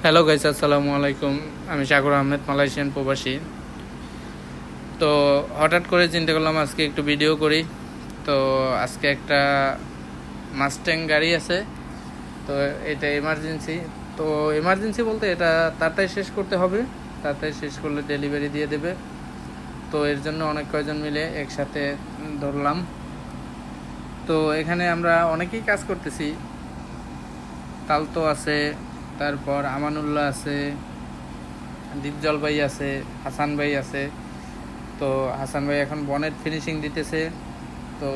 Hello guys, আসসালামু আলাইকুম। আমি সাগর আহমেদ, মালয়েশিয়ান প্রবাসী। তো হঠাৎ করে চিন্তা করলাম আজকে একটু ভিডিও করি। তো আজকে একটা মাস্ট্যাং গাড়ি আছে, তো এটা এমার্জেন্সি। তো এমার্জেন্সি বলতে এটা তাড়াতাড়ি শেষ করতে হবে, তাড়াতাড়ি শেষ করলে ডেলিভারি দিয়ে দেবে। তো এর জন্য অনেক কয়জন মিলে একসাথে ধরলাম। তো এখানে আমরা অনেকেই কাজ করতেছি। তালতো আছে, তারপর আমানুল্লাহ আছে, দীপজল ভাই আছে, হাসান ভাই আছে। তো হাসান ভাই এখন বনেট ফিনিশিং দিতেছে। তো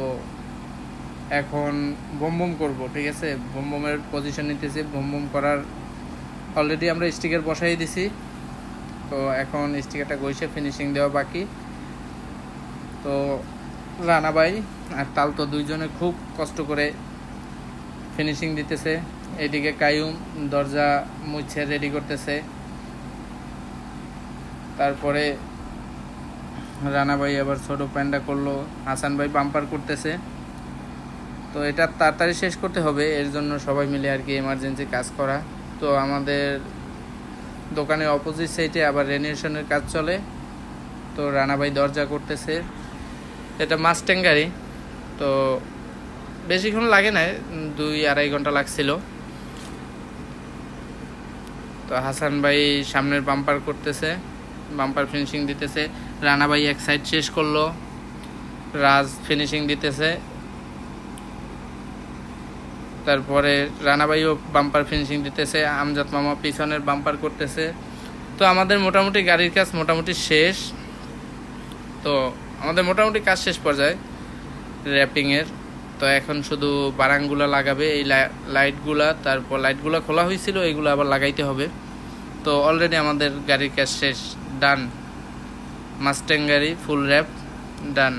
এখন বোম বোম করবো, ঠিক আছে, বোম বোমের পজিশন নিতেছি। বোম বোম করার অলরেডি আমরা স্টিকার বসাই দিছি। তো এখন স্টিকারটা গইসে ফিনিশিং দেওয়া বাকি। তো রানা ভাই আর তালতো দুইজনে খুব কষ্ট করে ফিনিশিং দিতেছে। এদিকে কায়ুম দরজা মুছে রেডি করতেছে। তারপরে রানা ভাই আবার ছোট প্যান্ডা করলো, হাসান ভাই বাম্পার করতেছে। তো এটা তাড়াতাড়ি শেষ করতে হবে, এর জন্য সবাই মিলে আর কি এমার্জেন্সি কাজ করা। তো আমাদের দোকানের অপোজিট সাইডে আবার রেনোভেশনের কাজ চলে। তো রানা ভাই দরজা করতেছে। এটা মাস্ট্যাং গাড়ি, তো বেশিক্ষণ লাগে না, 2-2.5 ঘন্টা লাগছিল। তো হাসান ভাই সামনের বাম্পার করতেছে, বাম্পার ফিনিশিং দিতেছে। রানা ভাই এক সাইড শেষ করলো, রাজ ফিনিশিং দিতেছে। তারপরে রানা ভাইও বাম্পার ফিনিশিং দিতেছে, আমজাদ মামা পিছনের বাম্পার করতেছে। তো আমাদের মোটামুটি গাড়ির কাজ মোটামুটি শেষ। তো আমাদের মোটামুটি কাজ শেষ পর্যায়ে র্যাপিংয়ের। তো এখন শুধু বারাংগুলা লাগাবে, এই লাইটগুলা, তারপর লাইটগুলা খোলা হয়েছিল, এইগুলো আবার লাগাইতে হবে। তো অলরেডি আমাদের গাড়ির কাজ শেষ, ডান। মাস্ট্যাং গাড়ি ফুল র্যাপ ডান।